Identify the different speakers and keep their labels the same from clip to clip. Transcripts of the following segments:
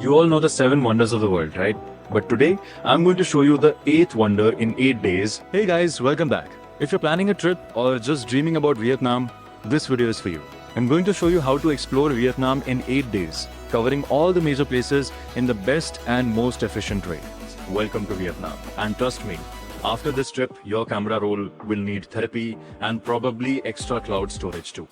Speaker 1: You all know the 7 wonders of the world, right? But today, I'm going to show you the 8th wonder in 8 days.
Speaker 2: Hey guys, welcome back. If you're planning a trip or just dreaming about Vietnam, this video is for you. I'm going to show you how to explore Vietnam in 8 days, covering all the major places in the best and most efficient way.
Speaker 1: Welcome to Vietnam. And trust me, after this trip, your camera roll will need therapy and probably extra cloud storage too.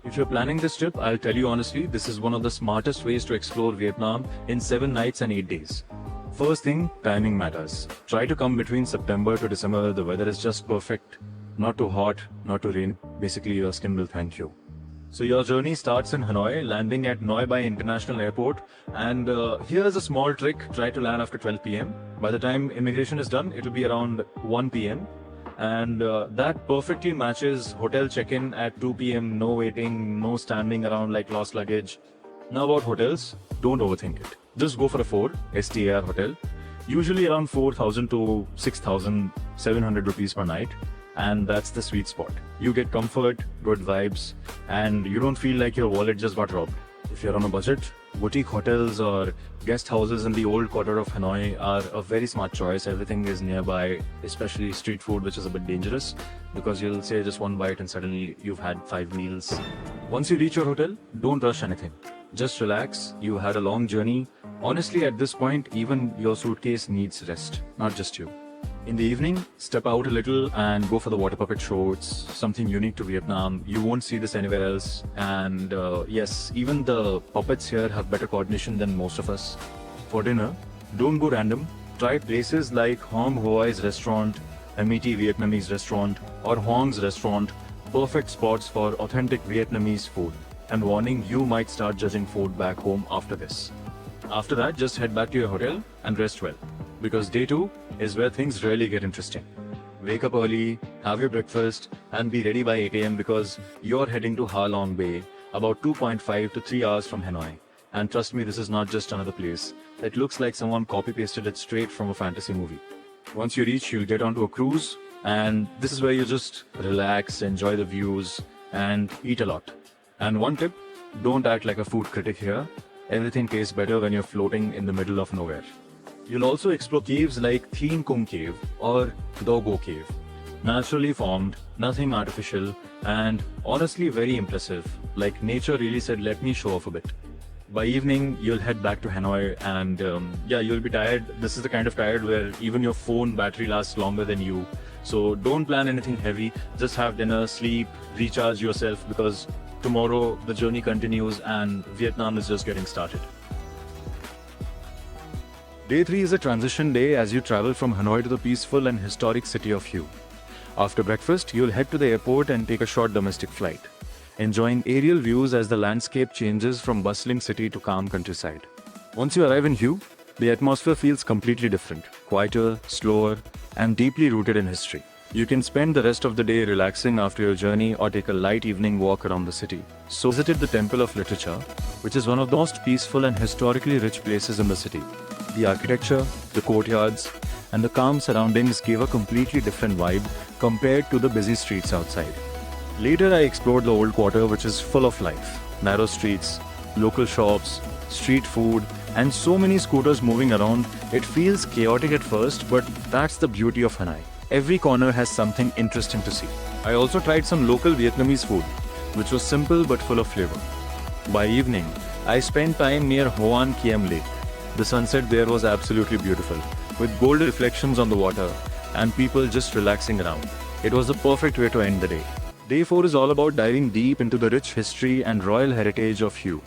Speaker 1: If you're planning this trip, I'll tell you honestly, this is one of the smartest ways to explore Vietnam in 7 nights and 8 days. First thing, timing matters. Try to come between September to December. The weather is just perfect. Not too hot, not too rain. Basically, your skin will thank you. So your journey starts in Hanoi, landing at Noi Bai International Airport. And here's a small trick. Try to land after 12 p.m. By the time immigration is done, it will be around 1 p.m. And that perfectly matches hotel check-in at 2 p.m. No waiting, no standing around like lost luggage. Now about hotels, don't overthink it. Just go for a 4 STR hotel, usually around 4,000 to 6,700 rupees per night. And that's the sweet spot. You get comfort, good vibes, and you don't feel like your wallet just got robbed. If you're on a budget, boutique hotels or guest houses in the old quarter of Hanoi are a very smart choice. Everything is nearby, especially street food, which is a bit dangerous because you'll say just one bite and suddenly you've had 5 meals. Once you reach your hotel, don't rush anything. Just relax. You had a long journey. Honestly, at this point, even your suitcase needs rest, not just you. In the evening, step out a little and go for the water puppet show. It's something unique to Vietnam. You won't see this anywhere else. And yes, even the puppets here have better coordination than most of us. For dinner, don't go random. Try places like Hom Hoi's restaurant, MET Vietnamese restaurant, or Hoang's restaurant. Perfect spots for authentic Vietnamese food. And warning, you might start judging food back home after this. After that, just head back to your hotel and rest well. Because day 2 is where things really get interesting. Wake up early, have your breakfast, and be ready by 8 a.m. because you're heading to Ha Long Bay, about 2.5 to 3 hours from Hanoi. And trust me, this is not just another place. It looks like someone copy-pasted it straight from a fantasy movie. Once you reach, you'll get onto a cruise, and this is where you just relax, enjoy the views, and eat a lot. And one tip, don't act like a food critic here. Everything tastes better when you're floating in the middle of nowhere. You'll also explore caves like Thien Kung Cave or Do Go Cave. Naturally formed, nothing artificial, and honestly very impressive. Like nature really said, let me show off a bit. By evening, you'll head back to Hanoi and yeah, you'll be tired. This is the kind of tired where even your phone battery lasts longer than you. So don't plan anything heavy. Just have dinner, sleep, recharge yourself because tomorrow the journey continues and Vietnam is just getting started.
Speaker 2: Day 3 is a transition day as you travel from Hanoi to the peaceful and historic city of Hue. After breakfast, you'll head to the airport and take a short domestic flight, enjoying aerial views as the landscape changes from bustling city to calm countryside. Once you arrive in Hue, the atmosphere feels completely different, quieter, slower, and deeply rooted in history. You can spend the rest of the day relaxing after your journey or take a light evening walk around the city. So visited the Temple of Literature, which is one of the most peaceful and historically rich places in the city. The architecture, the courtyards, and the calm surroundings gave a completely different vibe compared to the busy streets outside. Later I explored the old quarter, which is full of life. Narrow streets, local shops, street food, and so many scooters moving around. It feels chaotic at first, but that's the beauty of Hanoi. Every corner has something interesting to see. I also tried some local Vietnamese food, which was simple but full of flavor. By evening, I spent time near Hoan Kiem Lake. The sunset there was absolutely beautiful, with golden reflections on the water and people just relaxing around. It was the perfect way to end the day. Day 4 is all about diving deep into the rich history and royal heritage of Hue.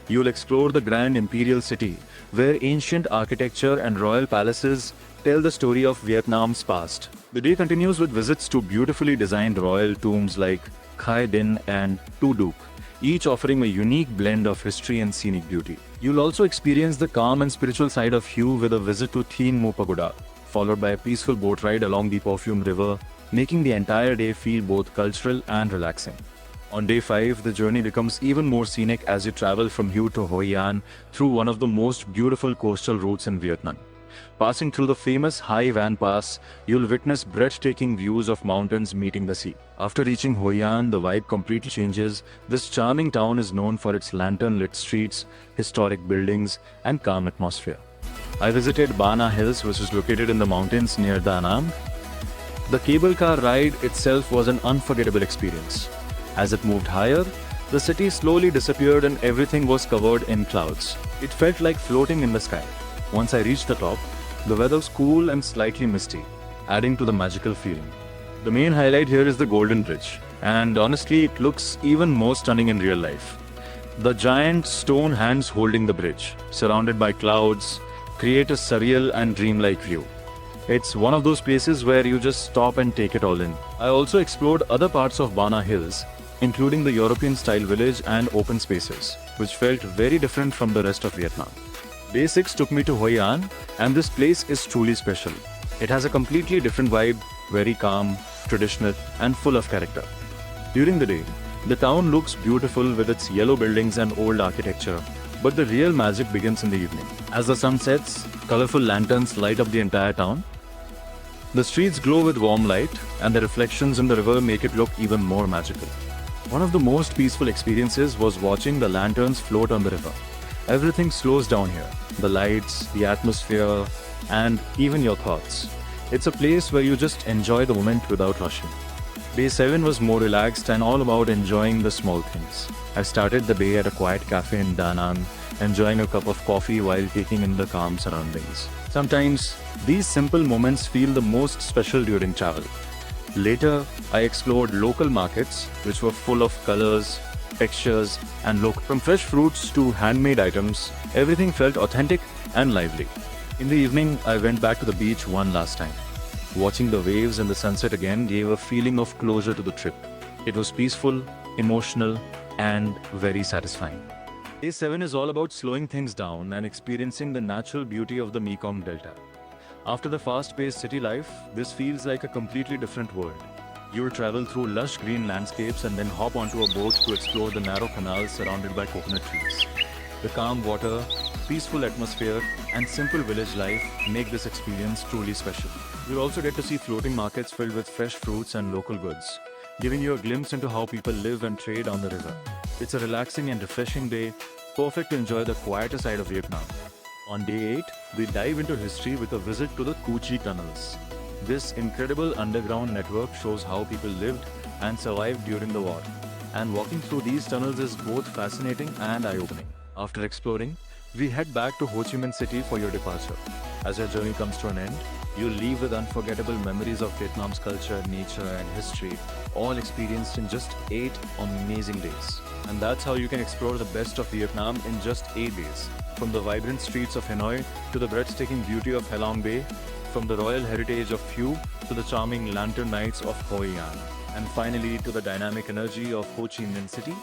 Speaker 2: You'll explore the grand imperial city, where ancient architecture and royal palaces tell the story of Vietnam's past. The day continues with visits to beautifully designed royal tombs like Khai Din and Tu Duc, each offering a unique blend of history and scenic beauty. You'll also experience the calm and spiritual side of Hue with a visit to Thien Mu Pagoda, followed by a peaceful boat ride along the Perfume River, making the entire day feel both cultural and relaxing. On day 5, the journey becomes even more scenic as you travel from Hue to Hoi An through one of the most beautiful coastal routes in Vietnam. Passing through the famous Hai Van Pass, you'll witness breathtaking views of mountains meeting the sea. After reaching Hoi An, the vibe completely changes. This charming town is known for its lantern-lit streets, historic buildings, and calm atmosphere. I visited Bana Hills, which is located in the mountains near Da Nang. The cable car ride itself was an unforgettable experience. As it moved higher, the city slowly disappeared and everything was covered in clouds. It felt like floating in the sky. Once I reached the top, the weather was cool and slightly misty, adding to the magical feeling. The main highlight here is the Golden Bridge, and honestly, it looks even more stunning in real life. The giant stone hands holding the bridge, surrounded by clouds, create a surreal and dreamlike view. It's one of those places where you just stop and take it all in. I also explored other parts of Bana Hills, including the European-style village and open spaces, which felt very different from the rest of Vietnam. Day 6 took me to Hoi An, and this place is truly special. It has a completely different vibe, very calm, traditional, and full of character. During the day, the town looks beautiful with its yellow buildings and old architecture, but the real magic begins in the evening. As the sun sets, colorful lanterns light up the entire town. The streets glow with warm light, and the reflections in the river make it look even more magical. One of the most peaceful experiences was watching the lanterns float on the river. Everything slows down here. The lights, the atmosphere, and even your thoughts. It's a place where you just enjoy the moment without rushing. Day 7 was more relaxed and all about enjoying the small things. I started the day at a quiet cafe in Da Nang, enjoying a cup of coffee while taking in the calm surroundings. Sometimes, these simple moments feel the most special during travel. Later, I explored local markets, which were full of colors, textures, and look. From fresh fruits to handmade items, everything felt authentic and lively. In the evening, I went back to the beach one last time. Watching the waves and the sunset again gave a feeling of closure to the trip. It was peaceful, emotional, and very satisfying. Day 7 is all about slowing things down and experiencing the natural beauty of the Mekong Delta. After the fast-paced city life, this feels like a completely different world. You will travel through lush green landscapes and then hop onto a boat to explore the narrow canals surrounded by coconut trees. The calm water, peaceful atmosphere, and simple village life make this experience truly special. You'll also get to see floating markets filled with fresh fruits and local goods, giving you a glimpse into how people live and trade on the river. It's a relaxing and refreshing day, perfect to enjoy the quieter side of Vietnam. On day 8, we dive into history with a visit to the Cu Chi tunnels. This incredible underground network shows how people lived and survived during the war. And walking through these tunnels is both fascinating and eye-opening. After exploring, we head back to Ho Chi Minh City for your departure. As your journey comes to an end, you'll leave with unforgettable memories of Vietnam's culture, nature, and history, all experienced in just 8 amazing days. And that's how you can explore the best of Vietnam in just 8 days. From the vibrant streets of Hanoi to the breathtaking beauty of Halong Bay, from the royal heritage of Phu to the charming lantern nights of Hoi An, and finally to the dynamic energy of Ho Chi Minh City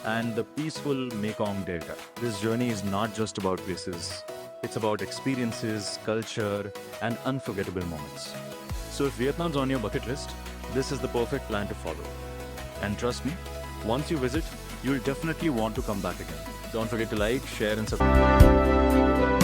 Speaker 2: and the peaceful Mekong Delta. This journey is not just about places. It's about experiences, culture, and unforgettable moments. So if Vietnam's on your bucket list, this is the perfect plan to follow. And trust me, once you visit, you'll definitely want to come back again. Don't forget to like, share, and subscribe.